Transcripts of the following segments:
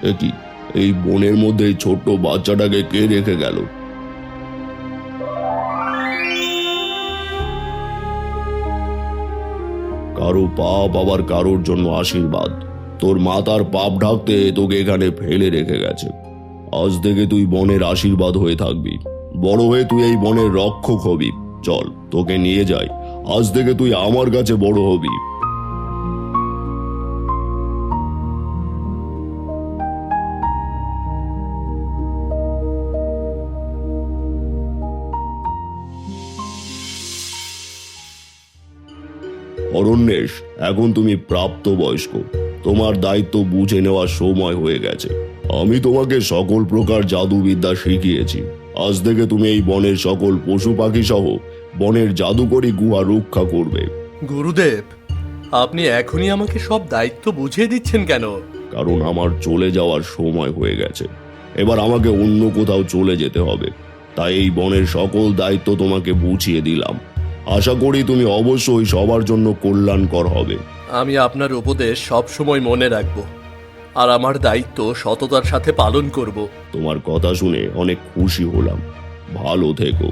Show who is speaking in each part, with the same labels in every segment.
Speaker 1: এ কি, এই বনের মধ্যে এই ছোট্ট বাচ্চাটাকে কে রেখে গেল? কারো পাপ আবার কারোর জন্য আশীর্বাদ। তোর মাতার পাপ ঢাকতে তোকে এখানে ফেলে রেখে গেছে। আজ থেকে তুই বনের আশীর্বাদ হয়ে থাকবি। বড় হয়ে তুই এই বনের রক্ষক হবি। চল, তোকে নিয়ে যাই। আজ থেকে তুই আমার কাছে বড় হবি। অরণ্যেশ, এখন তুমি প্রাপ্তবয়স্ক। তোমার দায়িত্ব বুঝে নেওয়ার সময় হয়ে গেছে। আমি তোমাকে সকল প্রকার জাদুবিদ্যা শিখিয়েছি। আজ থেকে তুমি এই বনের সকল পশু পাখি সহ বনের জাদুকরী গুহা রক্ষা করবে।
Speaker 2: গুরুদেব, আপনি এখনই আমাকে সব দায়িত্ব বুঝিয়ে দিচ্ছেন কেন?
Speaker 1: কারণ আমার চলে যাওয়ার সময় হয়ে গেছে। এবার আমাকে অন্য কোথাও চলে যেতে হবে। তাই এই বনের সকল দায়িত্ব তোমাকে বুঝিয়ে দিলাম। আশা করি তুমি অবশ্যই সবার জন্য কল্যাণকর হবে।
Speaker 2: আমি আপনার উপদেশ সব সময় মনে রাখব, আর আমার দায়িত্ব সততার সাথে পালন করব।
Speaker 1: তোমার কথা শুনে অনেক খুশি হলাম। ভালো থেকো।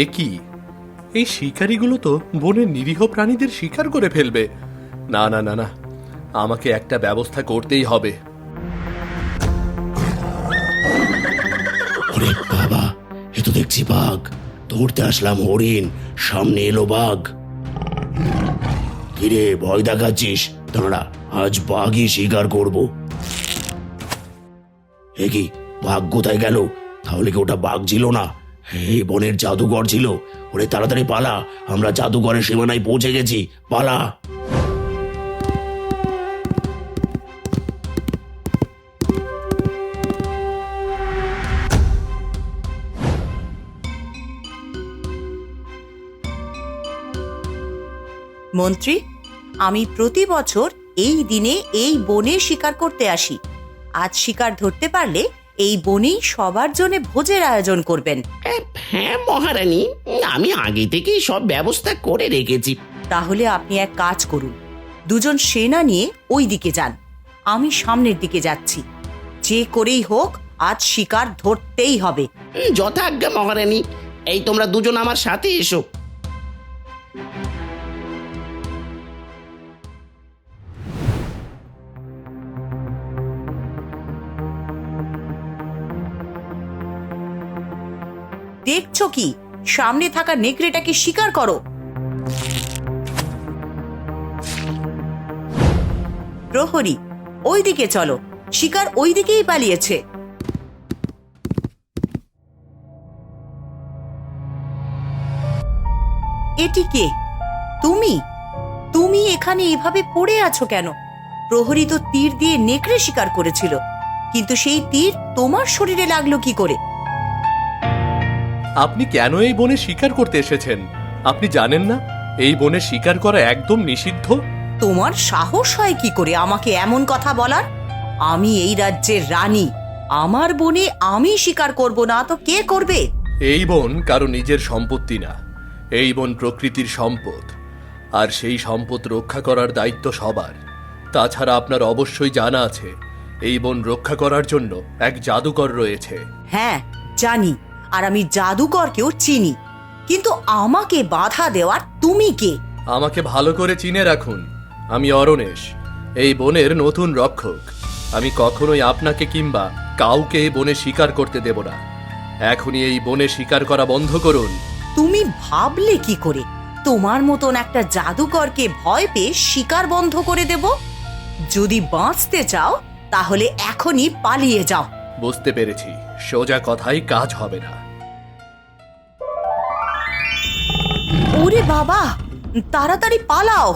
Speaker 2: এ কি, এই শিকারীগুলো তো বনের নিরীহ প্রাণীদের শিকার করে ফেলবে। না না না না, আমাকে একটা ব্যবস্থা করতেই হবে।
Speaker 1: ওরে বাবা, এ তো দেখছি বাঘ। ধরতে আসলাম হরিণ, সামনে এলো বাঘ। কিরে, ভয় দেখাচ্ছিস? দাঁড়া, আজ বাঘই শিকার করব। এ কি, বাঘ কোথায় গেল? তাহলে কি ওটা বাঘ ছিল না? এই বনের জাদুঘর ছিল। ওরে তাড়াতাড়ি পালা, আমরা জাদুঘরের সীমানায় পৌঁছে গেছি। পালা।
Speaker 3: মন্ত্রী, আমি প্রতি বছর এই দিনে এই বনে শিকার করতে আসি। আজ শিকার ধরতে পারলে এই বনেই সবার জন্য ভোজের আয়োজন করবেন।
Speaker 4: হ্যাঁ মহারানী, আমি আগে থেকেই সব ব্যবস্থা করে রেখেছি।
Speaker 3: তাহলে আপনি এক কাজ করুন, দুজন সেনা নিয়ে ওই দিকে যান, আমি সামনের দিকে যাচ্ছি। যে করেই হোক আজ শিকার ধরতেই হবে।
Speaker 4: যথাজ্ঞা মহারানী। এই তোমরা দুজন আমার সাথে এসো।
Speaker 3: দেখছো কি, সামনে থাকা নেকড়েটাকে শিকার করো। প্রহরী, ওই দিকে চলো, শিকার ওই দিকেই পালিয়েছে। এটি কে? তুমি তুমি এখানে এভাবে পড়ে আছো কেন? প্রহরী তো তীর দিয়ে নেকড়ে শিকার করেছিল, কিন্তু সেই তীর তোমার শরীরে লাগলো কি করে?
Speaker 2: আপনি কেন এই বনে শিকার করতে এসেছেন? আপনি জানেন না এই বনে শিকার করা একদম নিষিদ্ধ?
Speaker 3: তোমার সাহস হয় কি করে আমাকে এমন কথা বলার? আমি এই রাজ্যের রানী। আমার বনে আমি শিকার করব না তো কে করবে?
Speaker 2: এই বন কারো নিজের সম্পত্তি না, এই বন প্রকৃতির সম্পদ, আর সেই সম্পদ রক্ষা করার দায়িত্ব সবার। তাছাড়া আপনার অবশ্যই জানা আছে এই বন রক্ষা করার জন্য এক জাদুকর রয়েছে।
Speaker 3: হ্যাঁ জানি, আর আমি জাদুকরকেও চিনি, কিন্তু আমাকে বাধা দেওয়ার তুমি কে?
Speaker 2: আমাকে ভালো করে চিনে রাখুন, আমি অরণ্যেশ, এই বনের নতুন রক্ষক। আমি কখনোই আপনাকে কিংবা কাউকে এই বনে শিকার করতে দেব না। এখনই এই বনে শিকার করা বন্ধ করুন।
Speaker 3: তুমি ভাবলে কি করে তোমার মতন একটা জাদুকরকে ভয় পেয়ে শিকার বন্ধ করে দেব? যদি বাঁচতে চাও তাহলে এখনই পালিয়ে যাও।
Speaker 2: বুঝতে পেরেছি, সোজা কথাই কাজ হবে না।
Speaker 3: ওরে বাবা, তাড়াতাড়ি পালাও।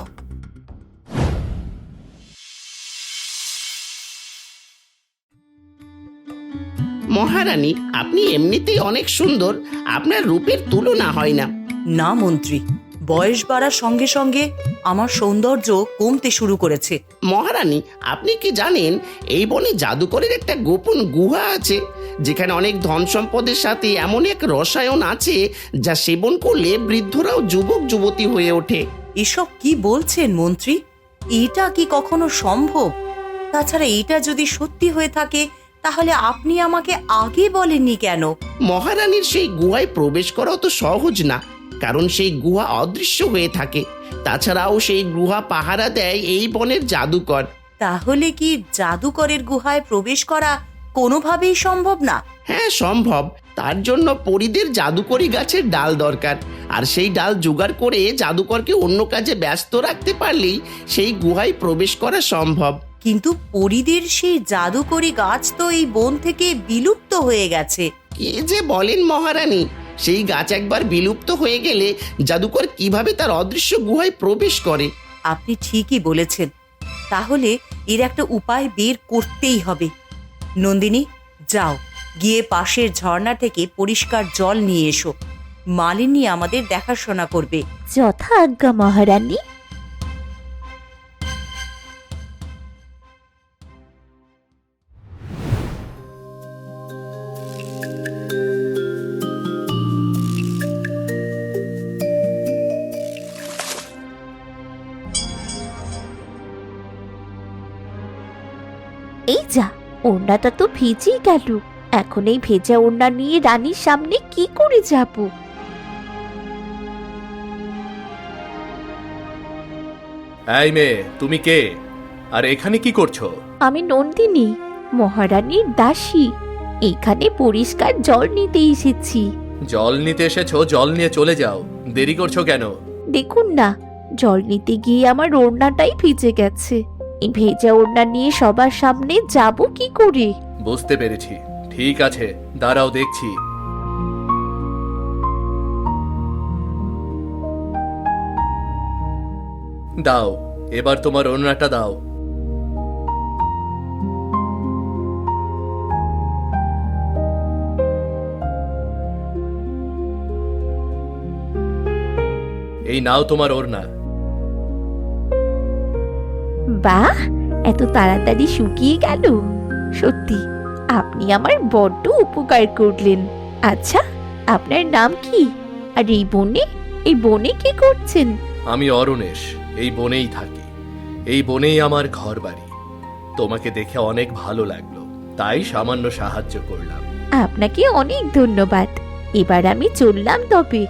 Speaker 4: মহারানী, আপনি এমনিতেই অনেক সুন্দর, আপনার রূপের তুলনা হয় না।
Speaker 3: না মন্ত্রী, বয়স বাড়ার সঙ্গে সঙ্গে আমার সৌন্দর্য কমতে শুরু করেছে।
Speaker 4: মহারানী, আপনি কি জানেন এই বনে জাদুকরের একটা গোপন গুহা আছে, যেখানে অনেক ধন সম্পদের সাথে এমন এক রসায়ন আছে যা সেবন করলে বৃদ্ধরাও যুবক যুবতী হয়ে ওঠে।
Speaker 3: এসব কি বলছেন মন্ত্রী? এটা কি কখনো সম্ভব? তাছাড়া এটা যদি সত্যি হয়ে থাকে তাহলে আপনি আমাকে আগে বলেননি কেন?
Speaker 4: মহারানীর সেই গুহায় প্রবেশ করাও তো সহজ না, কারণ সেই গুহা অদৃশ্য হয়ে থাকে। তাছাড়াও সেই গুহা পাহারা দেয় এই বনের জাদুকর।
Speaker 3: তাহলে কি জাদুকরের গুহায় প্রবেশ করা কোনোভাবেই সম্ভব না?
Speaker 4: হ্যাঁ সম্ভব। তার জন্য পরীদের জাদুকরি গাছের ডাল দরকার, আর সেই ডাল জোগাড় করে জাদুকরকে অন্য কাজে ব্যস্ত রাখতে পারলেই সেই গুহায় প্রবেশ করা সম্ভব।
Speaker 3: কিন্তু পরীদের সেই জাদুকরি গাছ তো এই বন থেকে বিলুপ্ত হয়ে গেছে।
Speaker 4: কি যে বলেন মহারানী, সেই গাছ একবার বিলুপ্ত হয়ে গেলে জাদুকর কিভাবে তার অদৃশ্য গুহায় প্রবেশ করে?
Speaker 3: আপনি ঠিকই বলেছেন। তাহলে এর একটা উপায় বের করতেই হবে। নন্দিনী, যাও গিয়ে পাশের ঝর্ণা থেকে পরিষ্কার জল নিয়ে এসো। মালিনী আমাদের দেখাশোনা করবে।
Speaker 5: যথা আজ্ঞা মহারানী। এই যা, ওড়নাটা তো ভিজেই গেল। এখন এই ভেজা ওড়না নিয়ে রানীর সামনে কি করে যাব?
Speaker 2: এই মেয়ে, তুমি কে? আর এখানে কি করছো?
Speaker 5: আমি নন্দিনী, মহারানীর দাসী। এখানে পরিষ্কার জল নিতে এসেছি।
Speaker 2: জল নিতে এসেছো, জল নিয়ে চলে যাও। দেরি করছো কেন?
Speaker 5: দেখুন না, জল নিতে গিয়ে আমার ওড়নাটাই ভিজে গেছে। এই ভেজা ওড়না নিয়ে সবার সামনে যাব কি করে?
Speaker 2: বুঝতে পেরেছি, ঠিক আছে, দাঁড়াও দেখছি। দাও, এবার তোমার ওড়নাটা দাও। এই নাও তোমার ওড়না।
Speaker 5: বাহ, এত তাড়াতাড়ি শুকিয়ে গেল। সত্যি আপনি আমার বড্ড উপকার করলেন। আচ্ছা, আপনার নাম কি? আর এই বনে কি করছেন?
Speaker 2: আমি অরণেশ, এই বনেই থাকি। এই বনেই আমার ঘর বাড়ি। তোমাকে দেখে অনেক ভালো লাগলো, তাই সামান্য সাহায্য করলাম।
Speaker 5: আপনাকে অনেক ধন্যবাদ। এবার আমি চললাম তবে,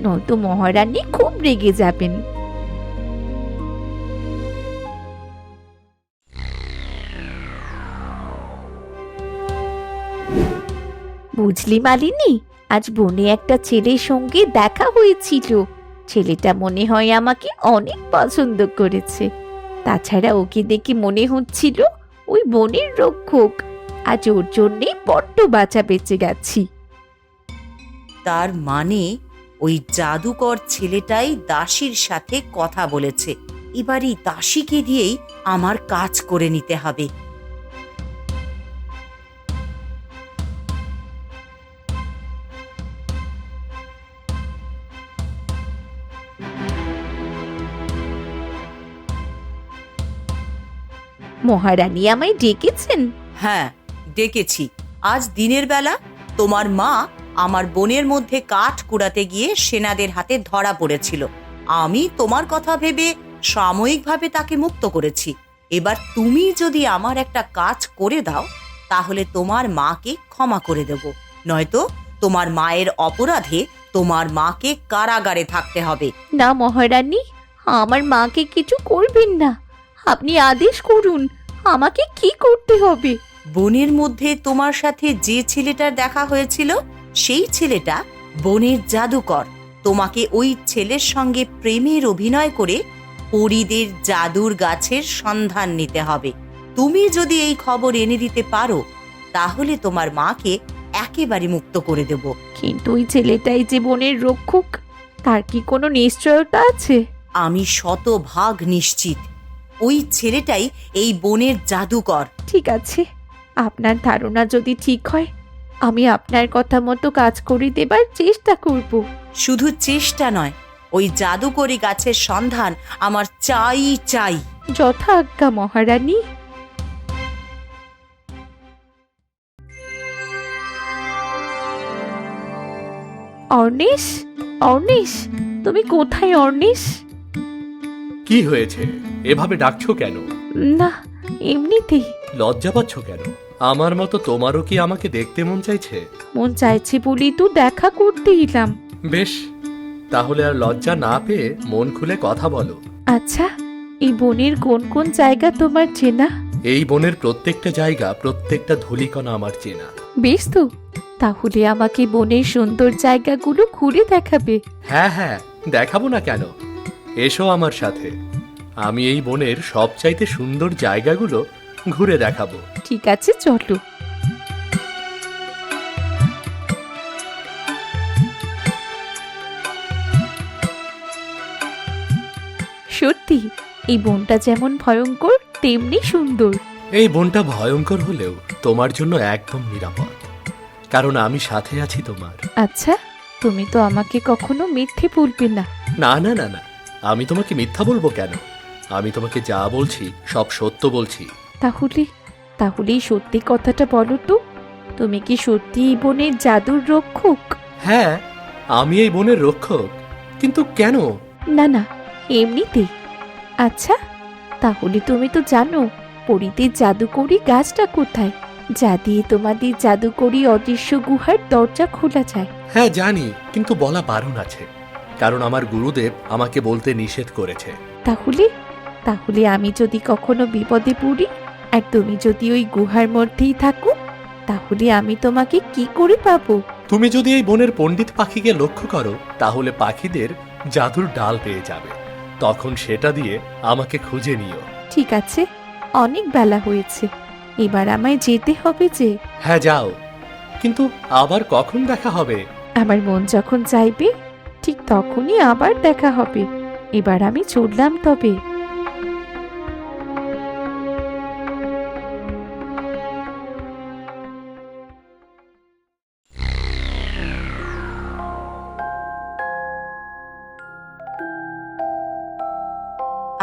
Speaker 5: নয়তো মহারানী খুব রেগে যাবেন। বুঝলি মালিনী, আজ বনে একটা ছেলের সঙ্গে দেখা হয়েছিল। ছেলেটা মনে হয় আমাকে অনেক পছন্দ করেছে। তাছাড়া ওকে দেখে মনে হচ্ছিল ওই বনের রক্ষক। আজ ওর জন্যেই বড্ড বাঁচা বেঁচে গেছি।
Speaker 3: তার মানে ওই জাদুকর ছেলেটাই দাসীর সাথে কথা বলেছে। এবার এই দাসীকে দিয়েই আমার কাজ করে নিতে হবে।
Speaker 5: মহারানী আমায় ডেকেছেন?
Speaker 3: হ্যাঁ, ডেকেছি। আজ দিনের বেলা তোমার মা আমার বনের মধ্যে কাঠ কুড়াতে গিয়ে সেনাদের হাতে ধরা পড়েছিল। আমি তোমার কথা ভেবে সাময়িকভাবে তাকে মুক্ত করেছি। এবার তুমি যদি আমার একটা কাজ করে দাও তাহলে তোমার মাকে ক্ষমা করে দেব, নয়তো তোমার মায়ের অপরাধে তোমার মাকে কারাগারে থাকতে হবে।
Speaker 5: না মহারানী, আমার মাকে কিছু করবেন না। আপনি আদেশ করুন, আমাকে কি করতে হবে?
Speaker 3: বনের মধ্যে তোমার সাথে যে ছেলেটার দেখা হয়েছিল সেই ছেলেটা বনের জাদুকর। তোমাকে ওই ছেলের সঙ্গে প্রেমের অভিনয় করে পরীদের জাদুর গাছের সন্ধান নিতে হবে। তুমি যদি এই খবর এনে দিতে পারো তাহলে তোমার মাকে একেবারে মুক্ত করে দেব।
Speaker 5: কিন্তু ওই ছেলেটাই যে বনের রক্ষক, তার কি কোনো নিশ্চয়তা আছে?
Speaker 3: আমি শতভাগ নিশ্চিত ওই ছেলেটাই এই বনের জাদুকর।
Speaker 5: ঠিক আছে, আপনার ধারণা যদি ঠিক হয়, আমি আপনার কথা মতো কাজ করে দেবার চেষ্টা করব।
Speaker 3: শুধু চেষ্টা নয়, ওই জাদুকরি গাছের সন্ধান আমার চাই চাই।
Speaker 5: যথা আজ্ঞা মহারানী। অর্নিশ, অর্নিশ, তুমি কোথায় অর্নিশ?
Speaker 2: কি হয়েছে, এভাবে ডাকছো কেন?
Speaker 5: না, এমনিতেই।
Speaker 2: লজ্জা পাচ্ছ কেন? আমার মতো তোমারও কি আমাকে দেখতে মন চাইছে?
Speaker 5: মন চাইছে বলেই তো দেখা করতে এলাম।
Speaker 2: বেশ, তাহলে আর লজ্জা না পেয়ে মন খুলে কথা বলো।
Speaker 5: আচ্ছা, এই বনের কোন কোন জায়গা তোমার চেনা?
Speaker 2: এই বনের প্রত্যেকটা জায়গা, প্রত্যেকটা ধূলিকণা আমার চেনা।
Speaker 5: বেশ তো, তাহলে আমাকে বনের সুন্দর জায়গাগুলো ঘুরে দেখাবে।
Speaker 2: হ্যাঁ হ্যাঁ, দেখাবো না কেন, এসো আমার সাথে। আমি এই বনের সবচাইতে সুন্দর জায়গাগুলো ঘুরে দেখাবো।
Speaker 5: ঠিক আছে, চলো। সত্যি এই বনটা যেমন ভয়ঙ্কর তেমনি সুন্দর।
Speaker 2: এই বনটা ভয়ঙ্কর হলেও তোমার জন্য একদম নিরাপদ, কারণ আমি সাথে আছি তোমার।
Speaker 5: আচ্ছা, তুমি তো আমাকে কখনো মিথ্যে বলবে না।
Speaker 2: না না না না, আমি তোমাকে মিথ্যা বলবো কেন? আমি তোমাকে যা বলছি সব সত্য বলছি।
Speaker 5: তাহলে তাহলে এই সত্যি কথাটা বলো তো, তুমি কি সত্যি এই বনের জাদুর রক্ষক?
Speaker 2: হ্যাঁ, আমি এই বনের রক্ষক, কিন্তু কেন?
Speaker 5: না না, এমনিতেই। আচ্ছা, তাহলে তুমি তো জানো পরীদের জাদুকরি গাছটা কোথায়, যা দিয়ে তোমাদের জাদুকরি অদৃশ্য গুহার দরজা খোলা যায়?
Speaker 2: হ্যাঁ জানি, কিন্তু বলা বারণ আছে, কারণ আমার গুরুদেব আমাকে বলতে নিষেধ করেছে।
Speaker 5: তাহলে তাহলে আমি যদি কখনো বিপদে পড়ি আর তুমি যদি ওই গুহার মধ্যেই থাকো, তাহলে আমি তোমাকে কি করে পাবো?
Speaker 2: তুমি যদি এই বনের পণ্ডিত পাখিকে লক্ষ্য করো, তাহলে পাখিদের জাদুর ডাল পেয়ে যাবে। তখন সেটা দিয়ে আমাকে খুঁজে নিও।
Speaker 5: ঠিক আছে, অনেক বেলা হয়েছে, এবার আমায় যেতে হবে যে।
Speaker 2: হ্যাঁ যাও, কিন্তু আবার কখন দেখা হবে?
Speaker 5: আমার মন যখন চাইবে ঠিক তখনই আবার দেখা হবে। এবার আমি চললাম তবে।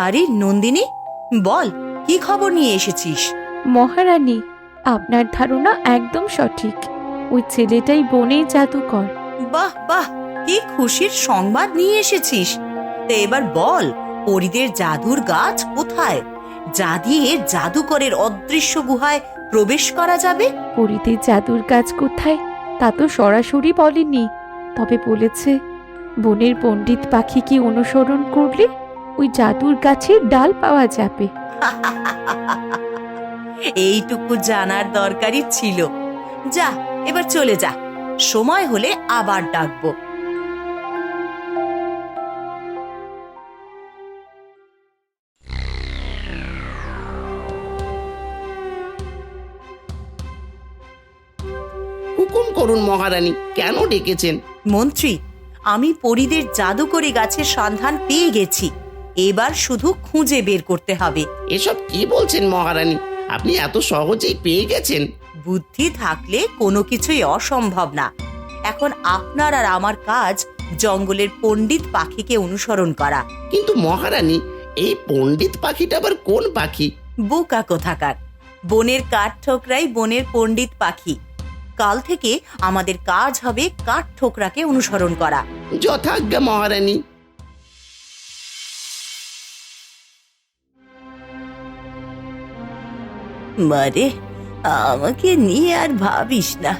Speaker 3: আরে নন্দিনী, বল, কি খবর নিয়ে এসেছিস?
Speaker 5: মহারানী, আপনার ধারণা একদম সঠিক। ওই ছেলেটাই বনের জাদুকর।
Speaker 3: বাহ বাহ, কি খুশির সংবাদ নিয়ে এসেছিস। তো এবার বল, পরীদের জাদুর গাছ কোথায়, যা দিয়ে জাদুকরের অদৃশ্য গুহায় প্রবেশ করা যাবে?
Speaker 5: পরীদের জাদুর গাছ কোথায় তা তো সরাসরি বলেনি, তবে বলেছে বনের পণ্ডিত পাখিকে অনুসরণ করলে ওই জাদুর গাছের ডাল পাওয়া যাবে।
Speaker 3: এইটুকু জানার দরকারই ছিল। যা, এবার চলে যা, সময় হলে আবার ডাকবো।
Speaker 4: হুকুম করুন মহারানী, কেন ডেকেছেন?
Speaker 3: মন্ত্রী, আমি পরীদের জাদুকরি গাছের সন্ধান পেয়ে গেছি, এবার শুধু খুঁজে বের করতে হবে।
Speaker 4: এসব কি বলছেন মহারানী, আপনি এত সহজেই পেয়ে গেছেন?
Speaker 3: বুদ্ধি থাকলে কোনো কিছুই অসম্ভব না। এখন আপনার আর আমার কাজ জঙ্গলের পণ্ডিত পাখিকে অনুসরণ করা।
Speaker 4: কিন্তু মহারানী, এই পণ্ডিত পাখিটা আবার কোন পাখি?
Speaker 3: বোকা কোথাকার, বনের কাঠ ঠোকরাই বনের পণ্ডিত পাখি। কাল থেকে আমাদের কাজ হবে কাঠ ঠোকরাকে অনুসরণ করা।
Speaker 4: যথাজ্ঞা মহারানী।
Speaker 3: মারে, আমাকে নিয়ে আর ভাবিস না,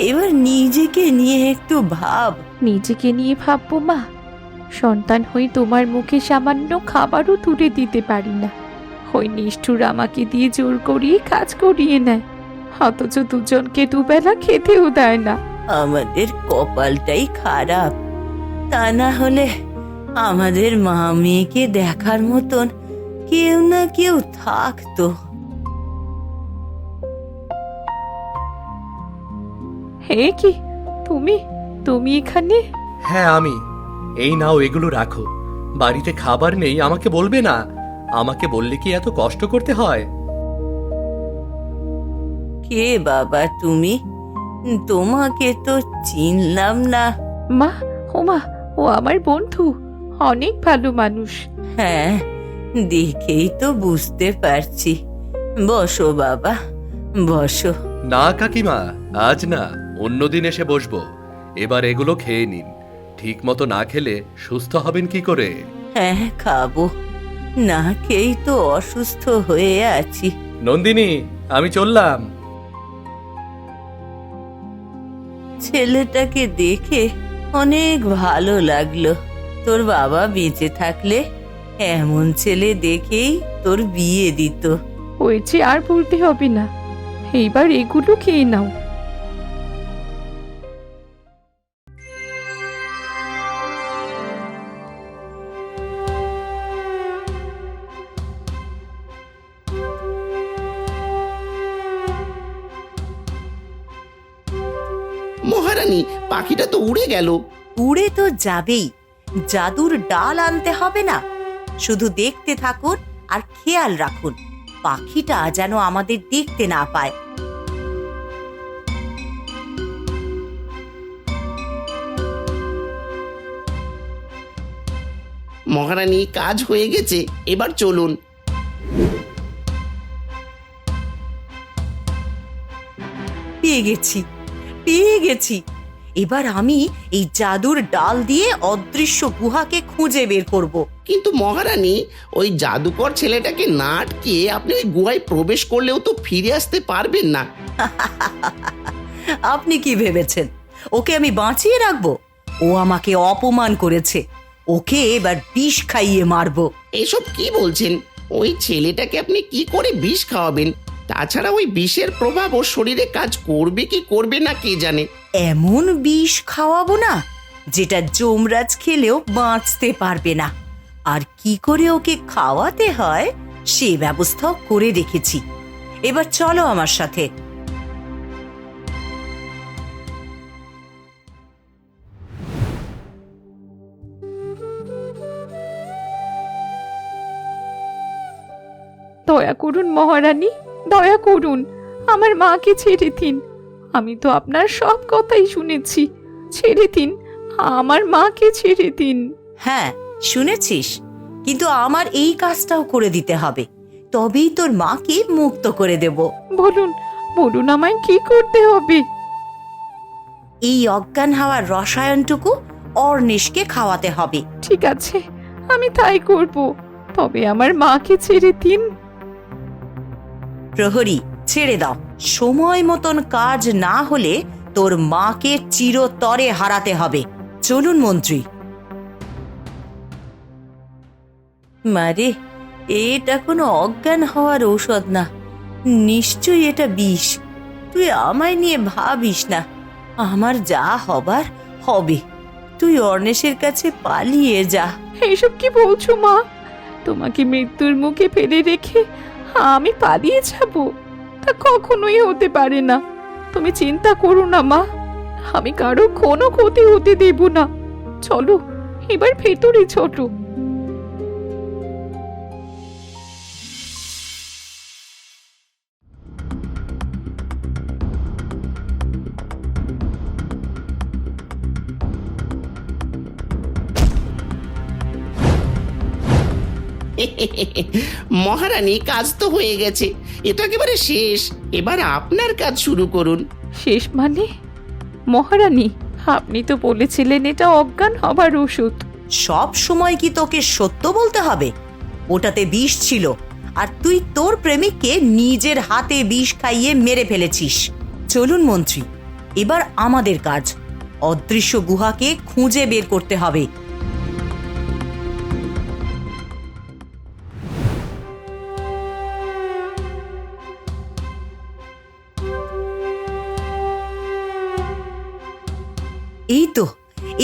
Speaker 3: এবার নিজেকে নিয়ে একটু ভাব।
Speaker 5: নিজেকে নিয়ে ভাববো মা? সন্তান হয়ে তোমার মুখে সামান্য খাবারও তুলে দিতে পারি না, ওই নিষ্ঠুর আমাকে দিয়ে জোর করিয়ে কাজ করিয়ে নেয়, অথচ দুজনকে দুবেলা খেতেও দেয় না।
Speaker 3: আমাদের কপালটাই খারাপ, তা না হলে আমাদের মা মেয়েকে দেখার মতন কেউ না কেউ থাকতো।
Speaker 5: হে কি, তুমি তুমি এখানে?
Speaker 2: হ্যাঁ আমি। এই নাও, এগুলো রাখো। বাড়িতে খাবার নেই আমাকে বলবে না, আমাকে বললে কি এত কষ্ট করতে হয়?
Speaker 3: কে বাবা তুমি? তোমাকে তো চিনলাম না।
Speaker 5: মা, ও মা, ও আমার বন্ধু, অনেক ভালো মানুষ।
Speaker 3: হ্যাঁ, দেখেই তো বুঝতে পারছি। বসো বাবা, বসো।
Speaker 2: না কাকিমা, আজ না, অন্যদিন এসে বসবো। এবার এগুলো খেয়ে নিন। ঠিক মতো না খেলে সুস্থ হবেন কি করে?
Speaker 3: হ্যাঁ, খাবো। না খেয়েই তো অসুস্থ হয়ে আছি।
Speaker 2: নন্দিনী, আমি চললাম।
Speaker 3: ছেলেটাকে দেখে অনেক ভালো লাগলো। তোর বাবা বেঁচে থাকলে এমন ছেলে দেখেই তোর বিয়ে দিত।
Speaker 5: হয়েছে, আর বলতে হবে না। এইবার এগুলো খেয়ে নাও।
Speaker 4: মহারানী, পাখিটা তো উড়ে গেল।
Speaker 3: উড়ে তো যাবেই, জাদুর ডাল আনতে হবে না। শুধু দেখতে থাকুন আর খেয়াল রাখুন পাখিটা যেন আমাদের দেখতে না পায়।
Speaker 4: মহারানী, কাজ হয়ে গেছে, এবার চলুন।
Speaker 3: পেয়ে গেছি, পেয়ে গেছি। এবার আমি এই জাদুর ডাল দিয়ে অদৃশ্য গুহাকে খুঁজে বের করব।
Speaker 4: কিন্তু মহারানী, ওই জাদুকর ছেলেটাকে না আটকে আপনি ওই গুহায় প্রবেশ করলেও তো ফিরে আসতে পারবেন না।
Speaker 3: আপনি কি ভেবেছেন ওকে আমি বাঁচিয়ে রাখবো? ও আমাকে অপমান করেছে, ওকে এবার বিষ খাইয়ে মারবো।
Speaker 4: এসব কি বলছেন? ওই ছেলেটাকে আপনি কি করে বিষ খাওয়াবেন? তাছাড়া ওই বিষের প্রভাব ওর শরীরে কাজ করবে কি করবে না কে জানে।
Speaker 3: এমন বিষ খাওয়াবো না যেটা যমরাজ খেলেও বাঁচতে পারবে না। আর কি করে ওকে খাওয়াতে হয় সে ব্যবস্থাও করে রেখেছি। এবার চলো আমার সাথে।
Speaker 5: দয়া করুন মহারানী, দয়া করুন, আমার মাকে ছেড়ে দিন। আমি তো আপনার সব কথাই শুনেছি। ছেড়ে দিন, আমার মাকে ছেড়ে দিন।
Speaker 3: হ্যাঁ, শুনেছিস, কিন্তু আমার এই কাজটাও করে দিতে হবে, তবেই তোর মাকে মুক্ত করে দেব।
Speaker 5: বলুন, বলুন আমায় কি করতে হবে?
Speaker 3: এই অজ্ঞান হওয়ার রসায়নটুকু অর্ণেশকে খাওয়াতে হবে।
Speaker 5: ঠিক আছে, আমি তাই করব। তবে আমার মাকে ছেড়ে দিন।
Speaker 3: প্রহরী, ছেড়ে দাও। সময় মতন কাজ না হলে তোর মাকে চিরতরে হারাতে হবে। চলুন মন্ত্রী। মারে, এটা কোনো অজ্ঞান হওয়ার ঔষধ না, নিশ্চয়ই এটা বিষ। তুই আমায় নিয়ে ভাবিস না, আমার যা হবার হবে। তুই অর্ণেশের কাছে পালিয়ে যা।
Speaker 5: এইসব কি বলছো মা? তোমাকে মৃত্যুর মুখে ফেলে রেখে আমি পালিয়ে যাব? তা কখনোই হতে পারে না। তুমি চিন্তা করো না মা, আমি কারো কোনো ক্ষতি হতে দেব না। চলো এবার ভেতরে ছোট।
Speaker 4: মহারানী, কাজ তো হয়ে গেছে, এটা একেবারে শেষ। এবার আপনার কাজ শুরু করুন।
Speaker 5: শেষ মানে? মহারানী, আপনি তো বলেছিলেন এটা অজ্ঞান হবার ওষুধ।
Speaker 3: সব সময় কি তোকে সত্য বলতে হবে? ওটাতে বিষ ছিল, আর তুই তোর প্রেমিককে নিজের হাতে বিষ খাইয়ে মেরে ফেলেছিস। চলুন মন্ত্রী, এবার আমাদের কাজ। অদৃশ্য গুহাকে খুঁজে বের করতে হবে।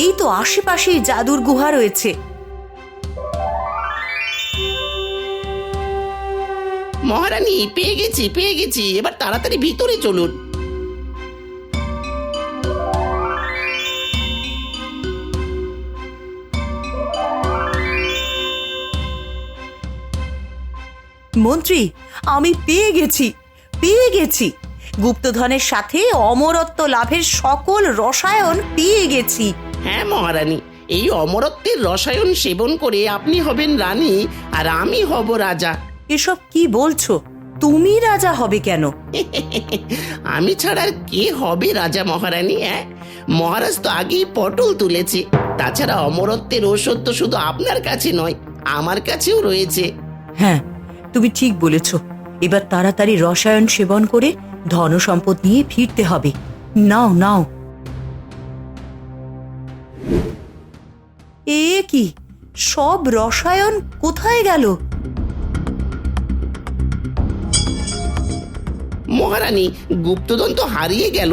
Speaker 3: এই তো আশেপাশেই জাদুর গুহা রয়েছে।
Speaker 4: মহারানী, পেয়ে গেছি, পেয়ে গেছি। এবার তাড়াতাড়ি ভিতরে চলুন।
Speaker 3: মন্ত্রী, আমি পেয়ে গেছি, পেয়ে গেছি। গুপ্তধনের সাথে অমরত্ব লাভের সকল রসায়ন পেয়ে গেছি।
Speaker 4: হ্যাঁ মহারানী, এই অমরত্বের রসায়ন সেবন করে আপনি হবেন রানী আর আমি হব রাজা।
Speaker 3: এসব কি বলছো? তুমি রাজা হবে কেন?
Speaker 4: আমি ছাড়া আর কে হবে রাজা মহারানী? মহারাজ তো আগেই পটল তুলেছে। তাছাড়া অমরত্বের ঔষধ তো শুধু আপনার কাছে নয়, আমার কাছেও রয়েছে।
Speaker 3: হ্যাঁ, তুমি ঠিক বলেছ। এবার তাড়াতাড়ি রসায়ন সেবন করে ধন সম্পদ নিয়ে ফিরতে হবে। নাও নাও। এ কি, সব রসায়ন কোথায় গেল?
Speaker 4: মহারানী, গুপ্তধন তো হারিয়ে গেল।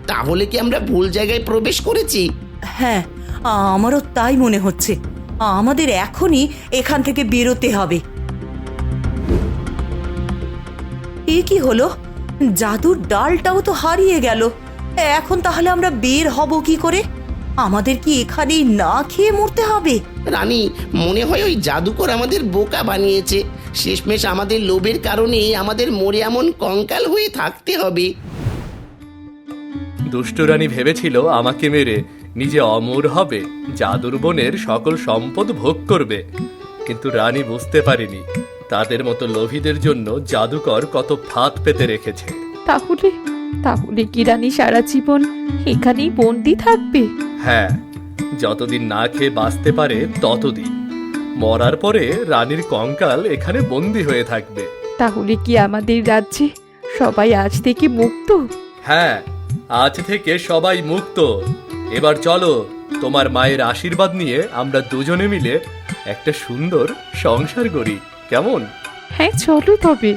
Speaker 4: তাহলে কি আমরা ভুল জায়গায় প্রবেশ করেছি?
Speaker 3: হ্যাঁ, আমারও তাই মনে হচ্ছে। আমাদের এখনই এখান থেকে বেরোতে হবে। এ কি হলো? জাদুর ডালটাও তো হারিয়ে গেল। এখন তাহলে আমরা বের হব কি করে? আমাদের কি এখানেই না খেয়ে মরতে হবে?
Speaker 4: রানী, মনে হয় ওই জাদুকর আমাদের বোকা বানিয়েছে। শেষমেশ আমাদের লোভের কারণে আমাদের মরে এমন কঙ্কাল হয়ে থাকতে হবে।
Speaker 2: দুষ্ট রানী ভেবেছিল আমাকে মেরে নিজে অমর হবে, জাদুর বনের সকল সম্পদ ভোগ করবে। কিন্তু রানী বুঝতে পারেনি তাদের মতো লোভীদের জন্য জাদুকর কত ফাঁদ পেতে রেখেছে।
Speaker 5: তাহলে তাহলে কি রানী সারা জীবন এখানেই বন্দি থাকবে?
Speaker 2: হ্যাঁ, যতদিন না খেয়ে বাঁচতে পারে ততদিন। মরার পরে রানীর কঙ্কাল এখানে বন্দি হয়ে থাকবে।
Speaker 5: তাহলে কি আমাদের রাজ্যে সবাই আজ থেকে মুক্ত?
Speaker 2: হ্যাঁ, আজ থেকে সবাই মুক্ত। এবার চলো, তোমার মায়ের আশীর্বাদ নিয়ে আমরা দুজনে মিলে একটা সুন্দর সংসার করি, কেমন?
Speaker 5: হ্যাঁ, চলো তবে।